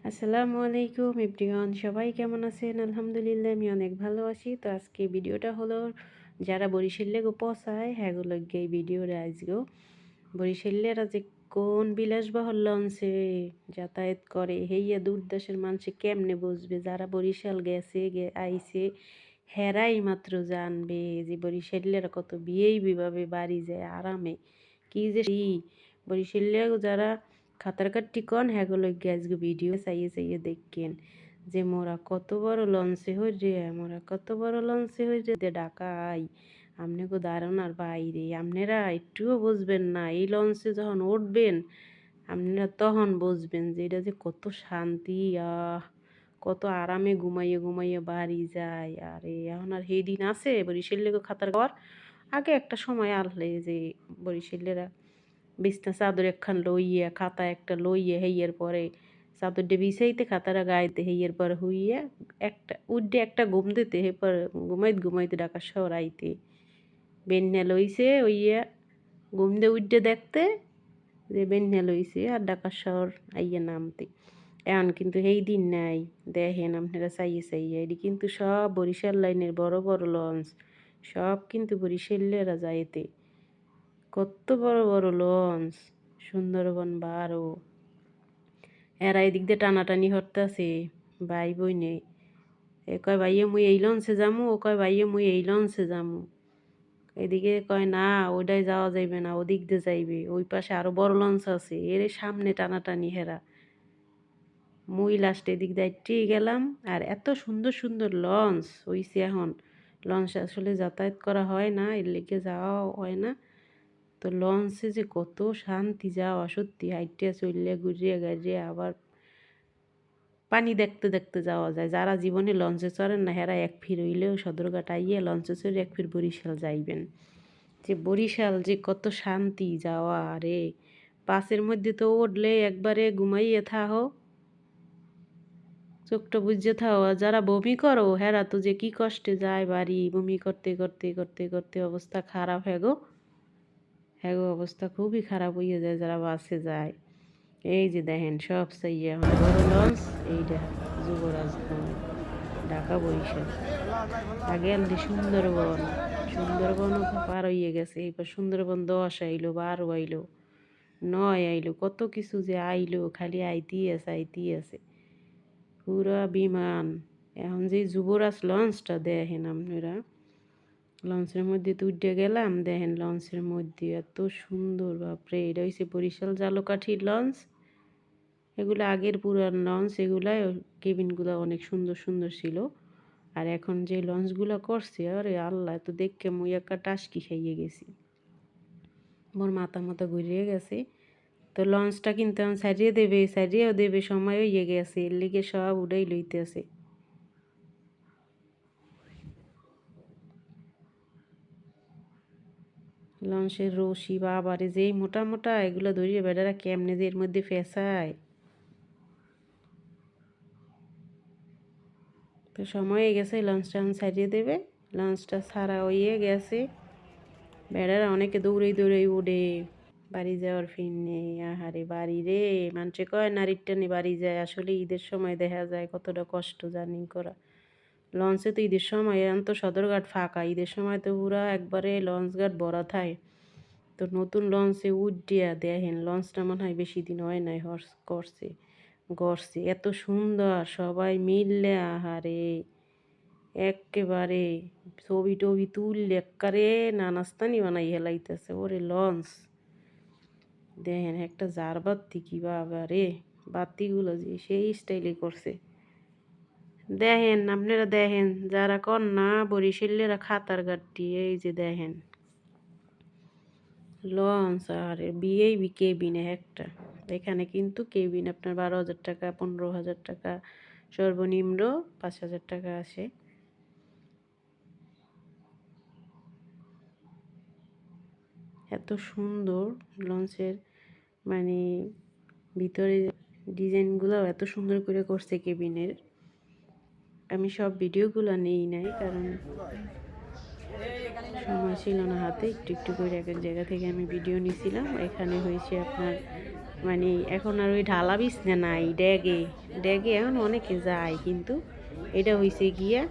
আসসালামু আলাইকুম এভরিওয়ান, সবাই কেমন আছেন? আলহামদুলিল্লাহ আমি অনেক ভালো আছি। তো আজকে ভিডিওটা হলো যারা বরিশালে গো পচায় হ্যাগুলো এই ভিডিওটা আজগো বরিশালেরা যে কোন বিলাসবহল লঞ্চে যাতায়াত করে হেইয়া দূর দেশের মানুষে কেমনে বুঝবে। যারা বরিশাল গেছে আইছে হেরাই মাত্র জানবে যে বরিশালেরা কত বিয়েই বিভাবে বাড়ি যায় আরামে। কি যে বরিশালে যারা খাতারকাটি কন হ্যাগুলো আজকে ভিডিও চাইয়ে চাইয়ে দেখেন যে মোরা কত বড় লঞ্চে হই রে, মোরা কত বড় লঞ্চে হই রে ঢাকা আই আমনে গো ধারণার বাইরে। আপনারা একটুও বুঝবেন না, এই লঞ্চে যখন উঠবেন আপনারা তখন বুঝবেন যে এটা যে কত শান্তি, কত আরামে ঘুমাইয়ে ঘুমাইয়ে বাড়ি যায়। আরে এখন আর সেই দিন আছে বরিশালে খাতার ঘর। আগে একটা সময় আনলে যে বরিশালেরা বিছনা চাদর একখান লইয়া খাতা একটা লইয়া হেইয়ের পরে চাদরটা বিছাইতে খাতাটা গাইতে হেইয়ের পরে হুইয়া একটা উড্ডে একটা ঘুম দিতে এরপর ঘুমাইতে ঘুমাইতে ঢাকা শহর আইতে বেন্যা লইছে ওইয়া ঘুম দিয়ে উড্ডে দেখতে যে বেন্যা লইছে আর ঢাকা শহর আইয়া নামতে। এখন কিন্তু এই দিন নাই, দেখেন আপনারা চাইয়ে চাইয়ে এটি কিন্তু সব বরিশাল লাইনের বড় বড় লঞ্চ, সব কিন্তু বরিশালেরা যাইতে। কত বড় বড় লঞ্চ, সুন্দরবন বারো এরা এদিক দিয়ে টানাটানি হরতাছে ভাই বইনে। এ কয় ভাইয়ে মুই এই লঞ্চে যামু, ও কয় ভাইয়ে মুই এই লঞ্চে যামু। এদিকে কয় না ওইটাই যাওয়া যাইবে না, ওদিক দিয়ে যাইবে, ওই পাশে আরো বড় লঞ্চ আছে এর সামনে টানাটানি হেরা। মুই লাস্টে এদিক দায়িত্বেই গেলাম। আর এত সুন্দর সুন্দর লঞ্চ হইছে এখন। লঞ্চ আসলে যাতায়াত করা হয় না, এর লেগে যাওয়াও হয় না। তো লঞ্চে যে কত শান্তি যাওয়া, সত্যি হাইটিয়া চললে ঘুরিয়ে গাড়িয়ে আবার পানি দেখতে দেখতে যাওয়া যায়। যারা জীবনে লঞ্চে চড়েন না হেরা এক ফির হইলেও সদরঘাট আইয়ে লঞ্চে চড়ে এক ফির বরিশাল যাইবেন। যে বরিশাল যে কত শান্তি যাওয়া রে। বাসের মধ্যে তো উঠলে একবারে ঘুমাইয়ে থাকো, চোখটা বুঝে থাও। আর যারা বমি করো হেরা তো যে কি কষ্টে যায় বাড়ি, বমি করতে করতে করতে করতে অবস্থা খারাপ হ্যাগো। হ্যাগো অবস্থা খুবই খারাপ হইয়া যায় যারা বাসে যায়। এই যে দেখেন সব চাইয়ে এখন বড় লঞ্চ এইটা যুবরাজ ঢাকা বরিশাল। আগে আনলি সুন্দরবন, সুন্দরবনও পার হইয়ে গেছে, এবার সুন্দরবন 10 আইলো 12 আইলো 9 আইলো, কত কিছু যে আইলো, খালি আইতেই আছে আইতেই আছে পুরা বিমান। এখন যে যুবরাজ লঞ্চটা দেখেন আপনারা, লঞ্চের মধ্যে তো উঠে গেলাম, দেখেন লঞ্চের মধ্যে এত সুন্দর, বাপরে। এটা হচ্ছে বরিশাল জালকাঠির লঞ্চ। এগুলো আগের পুরান লঞ্চ, এগুলা কেবিনগুলো অনেক সুন্দর সুন্দর ছিল। আর এখন যে লঞ্চগুলো করছে আরে আল্লাহ, তো দেখে মুই একটা টাসকি খাইয়ে গেছি, মোর মাথা মাথা ঘুরিয়ে গেছে। তো লঞ্চটা কিন্তু এখন সারিয়ে দেবে, সারিয়েও দেবে, সময় হয়ে গেছে, এর লিগে সব উড়াই লইতেছে। লঞ্চের রশি বাবারে যেই মোটা মোটা, এগুলো ধরিয়ে বেড়ারা কেমনে যে এর মধ্যে ফেসায়। তো সময় হয়ে গেছে, লঞ্চটা এখন সারিয়ে দেবে। লঞ্চটা ছাড়া হয়ে গেছে, বেড়ারা অনেকে দৌড়েই দৌড়েই উড়ে বাড়ি যাওয়ার ফির নেই। আহারে বাড়ি রে, মানুষে কয় নারীর টানে বাড়ি যায়, আসলে ঈদের সময় দেখা যায় কতটা কষ্ট জার্নি করা। লঞ্চে তো ঈদের সময় এখন তো সদরঘাট ফাঁকা, ঈদের সময় তো পুরা একবারে লঞ্চ ঘাট ভরা থাকে। তো নতুন লঞ্চে উঠিয়া দেখেন লঞ্চটা মনে হয় বেশি দিন হয় নাই করছে গড়ছে, এত সুন্দর সবাই মিললে আহারে একেবারে ছবি টবি তুললে এক্কারে নানাস্তানি বানাই হেলাইতেছে। ওরে লঞ্চ দেখেন একটা জার বাতি, কি বাবা রে, বাতিগুলো যে সেই স্টাইলে করছে। দেখেন আপনারা দেখেন, যারা কন না বরিশালেরা খাতার ঘাটটি, এই যে দেখেন লঞ্চ। আর বিয়েই কেবিনে একটা, এখানে কিন্তু কেবিন আপনার 12,000 টাকা 15,000 টাকা, সর্বনিম্ন 5,000 টাকা আসে। এত সুন্দর লঞ্চের মানে ভিতরে ডিজাইনগুলো এত সুন্দর করে করছে কেবিনের। আমি সব ভিডিওগুলো নেই নাই, কারণ সময় ছিল না হাতে, একটু একটু করে এক এক জায়গা থেকে আমি ভিডিও নিছিলাম। এখানে হয়েছে আপনার মানে এখন আর ওই ঢালা বিছনা নাই, ড্যাগে ড্যাগে এখন অনেকে যায়, কিন্তু এটা হয়েছে গিয়া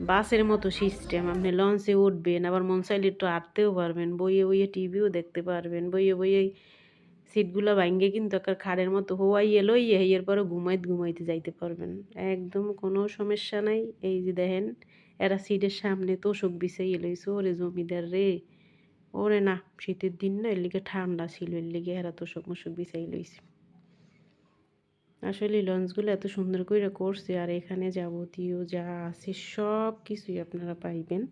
বাসের মতো সিস্টেম। আপনি লঞ্চে উঠবেন, আবার মন চাইলে একটু আটতেও পারবেন, বইয়ে বইয়ে টিভিও দেখতে পারবেন, বইয়ে বইয়ে সিটগুলো ভাঙ্গে কিন্তু একটা খাড়ের মতো হওয়াইয়ে লইয়ে এরপরে ঘুমাইতে ঘুমাইতে যাইতে পারবেন, একদম কোনো সমস্যা নাই। এই যে দেখেন এরা সিটের সামনে তোষক বিছাইয়ে লইছে, ওরে জমিদার রে, ওরে না, শীতের দিন না, এর লিগে ঠান্ডা ছিল, এর লিগে এরা তোষক মোষক বিছাই লইছে। আসলে লঞ্চগুলো এত সুন্দর করে করছে, আর এখানে যাবতীয় যা আছে সব কিছুই আপনারা পাইবেন।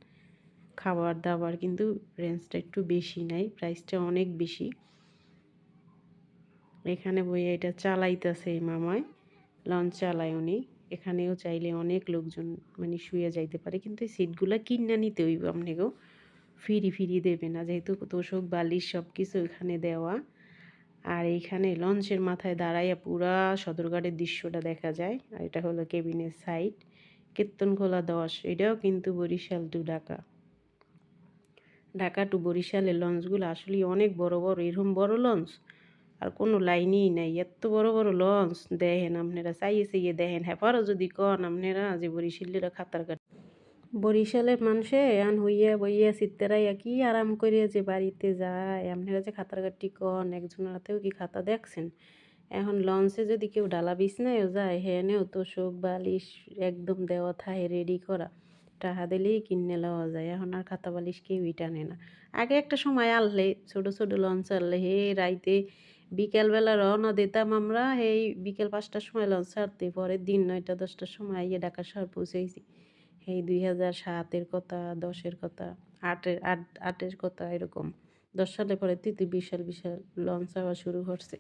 খাবার দাবার কিন্তু রেঞ্জটা একটু বেশি নাই, প্রাইসটা অনেক বেশি। এখানে বইয়ে এটা চালাইতেছে এই মামায়, লঞ্চ চালায় উনি। এখানেও চাইলে অনেক লোকজন মানে শুয়ে যাইতে পারে, কিন্তু এই সিটগুলো কিনা নিতে হইব আপনাকেও, ফিরি দেবে না, যেহেতু তোষক বালিশ সব কিছু এখানে দেওয়া। আর এইখানে লঞ্চের মাথায় দাঁড়াইয়া পুরা সদরঘাটের দৃশ্যটা দেখা যায়। আর এটা হলো কেবিনের সাইড, কীর্তনখোলা 10, এটাও কিন্তু বরিশাল টু ঢাকা, ঢাকা টু বরিশালের লঞ্চগুলো আসলে অনেক বড় বড়, এরকম বড় লঞ্চ আর কোনো লাইনই নাই, এত বড় বড় লঞ্চ দেখেন আপনারা, চাইয়ে দেখেন। হ্যাপারও যদি কন আপনারা যে বরিশালের খাতার কাট, বরিশালের মানুষে আন হইয়া বইয়া চিত্তেরাইয়া কি আরাম করিয়া যে বাড়িতে যায়, আপনারা যে খাতার কাটি কন, একজনের হাতেও কি খাতা দেখছেন? এখন লঞ্চে যদি কেউ ডালা বিছনায়ও যায়, হেনেও তোষক বালিশ একদম দেওয়া থাকে রেডি করা, টাকা দিলেই কিনে লওয়া যায়। এখন আর খাতা বালিশ কেউই টানে না। আগে একটা সময় আনলে ছোট ছোট লঞ্চ আনলে হে রাইতে বিকেলবেলা রওনা দিতাম আমরা, এই বিকেল 5টার সময় লঞ্চ ছাড়তে, পরের দিন 9টা 10টার সময় আইয়া ঢাকা শহর পৌঁছেছি। এই 2007-এর কথা, 10-এর কথা, 8-এর কথা, এরকম 10 সালে পরে বিশাল বিশাল লঞ্চ আবার শুরু করছে।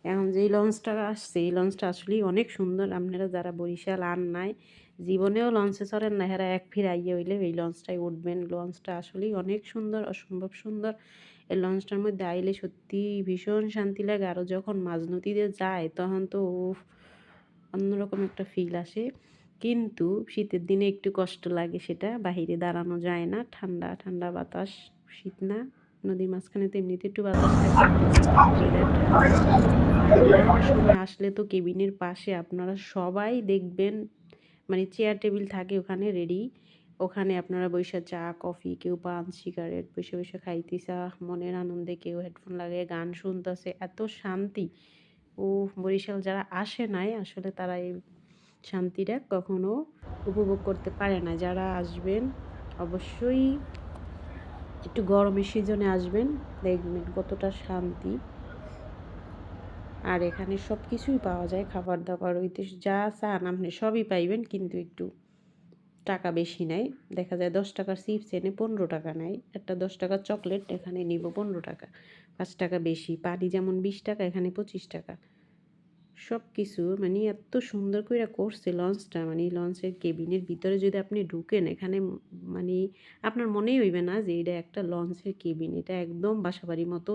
এখন যেই লঞ্চটা আসছে এই লঞ্চটা আসলেই অনেক সুন্দর। আপনারা যারা বরিশাল আন নাই, জীবনেও লঞ্চে চড়েন না, হেরা এক ফির আইয়ে হইলে এই লঞ্চটাই উঠবেন। লঞ্চটা আসলেই অনেক সুন্দর, অসম্ভব সুন্দর। এই লঞ্চটার মধ্যে আইলে সত্যি ভীষণ শান্তি লাগে। আরও যখন মাঝ নদীতে যায় তখন তো অন্যরকম একটা ফিল আসে, কিন্তু শীতের দিনে একটু কষ্ট লাগে, সেটা বাহিরে দাঁড়ানো যায় না, ঠান্ডা ঠান্ডা বাতাস, শীত না, নদীর মাঝখানে তো এমনিতে একটু বাতাস থাকে, ওয়েদার ঠান্ডা। আর সময় আসলে তো কেবিনের পাশে আপনারা সবাই দেখবেন মানে চেয়ার টেবিল থাকে ওখানে রেডি, ওখানে আপনারা বসে চা কফি, কেউ পান সিগারেট বসে বসে খাইতেছে, মনের আনন্দে কেউ হেডফোন লাগিয়ে গান শুনতেছে, এত শান্তি। ও বরিশাল যারা আসে নাই আসলে তারা এই শান্তিটা কখনো উপভোগ করতে পারে না। যারা আসবেন অবশ্যই একটু গরমের সিজনে আসবেন, দেখবেন কতটা শান্তি। আর এখানে সব কিছুই পাওয়া যায়, খাবার দাবার হইতে যা চান আপনি সবই পাইবেন, কিন্তু একটু টাকা বেশি নেয়। দেখা যায় 10 টাকার চিপস এনে 15 টাকা নেয়, একটা 10 টাকার চকলেট এখানে নিব 15 টাকা, 5 টাকা বেশি। পানি যেমন 20 টাকা, এখানে 25 টাকা। সব কিছু মানে এত সুন্দর করে করছে লঞ্চটা, মানে লঞ্চের কেবিনের ভিতরে যদি আপনি ঢুকেন, এখানে মানে আপনার মনেই হইবে না যে এটা একটা লঞ্চের কেবিন, এটা একদম বাসাবাড়ির মতো।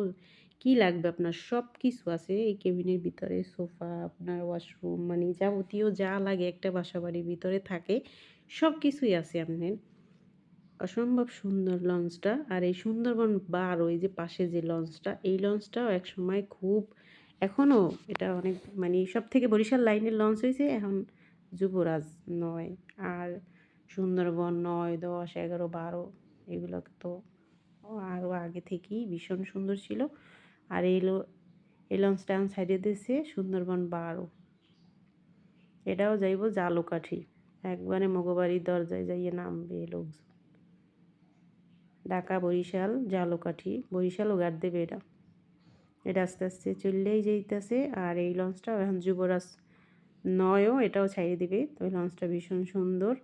কি লাগবে আপনার সব কিছু আছে এই কেবিনের ভিতরে, সোফা, আপনার ওয়াশরুম, মানে যাবতীয় যা লাগে একটা বাসাবাড়ির ভিতরে থাকে, সব কিছুই আছে আপনার। অসম্ভব সুন্দর লঞ্চটা। আর এই সুন্দরবন বার ওই যে পাশে যে লঞ্চটা, এই লঞ্চটাও এক সময় খুব, এখনও এটা অনেক মানে সব থেকে বরিশাল লাইনের লঞ্চ হয়েছে এখন যুবরাজ 9, আর সুন্দরবন 9, 10, 11, 12 এগুলো তো আরও আগে থেকেই ভীষণ সুন্দর ছিল। আর এই লঞ্চটা এখন সাইডে দিয়েছে সুন্দরবন 12, এটাও যাইব জালুকাঠি, একবারে মগবাড়ির দরজায় যাইয়ে নামবে লোকজন। ঢাকা বরিশাল জালুকাঠি, বরিশালও ঘাট দেবে এটা, এটা আস্তে আস্তে চললেই যাইতেছে। আর এই লঞ্চটাও এখন যুবরাজ 9ও এটাও ছাইড়ে দিবে। তো এই লঞ্চটা ভীষণ সুন্দর।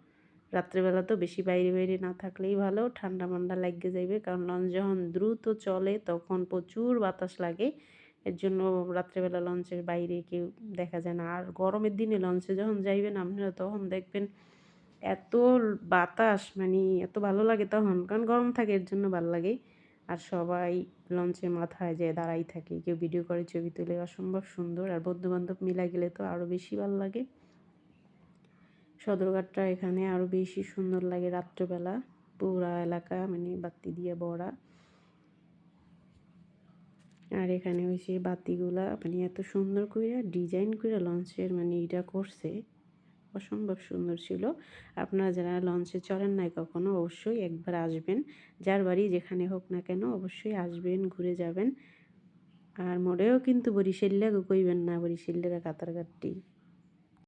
রাত্রেবেলা তো বেশি বাইরে বাইরে না থাকলেই ভালো, ঠান্ডা মান্ডা লাগিয়ে যাইবে, কারণ লঞ্চ যখন দ্রুত চলে তখন প্রচুর বাতাস লাগে, এর জন্য রাত্রেবেলা লঞ্চের বাইরে কেউ দেখা যায় না। আর গরমের দিনে লঞ্চে যখন যাইবেন আপনারা তখন দেখবেন এত বাতাস, মানে এত ভালো লাগে তখন, কারণ গরম থাকে এর জন্য ভালো লাগে। আর সবাই লঞ্চের মাথায় যেয়ে দাঁড়াই থাকে, কেউ ভিডিও করে ছবি তুলে, অসম্ভব সুন্দর। আর বন্ধু বান্ধব মিলা গেলে তো আরও বেশি ভালো লাগে। সদরঘাটটা এখানে আরও বেশি সুন্দর লাগে রাত্রেবেলা, পুরা এলাকা মানে বাতি দিয়ে ভরা। আর এখানে হয়েছে বাতিগুলা মানে এত সুন্দর করে ডিজাইন করে লঞ্চের মানে এটা করছে, অসম্ভব সুন্দর ছিল। আপনারা যারা লঞ্চে চড়েন নাই কখনো অবশ্যই একবার আসবেন, যার বাড়ি যেখানে হোক না কেন অবশ্যই আসবেন, ঘুরে যাবেন। আর মোড়েও কিন্তু বরিশাল্লা কইবেন না, বরিশাল্লারা কাতার গাট্টি।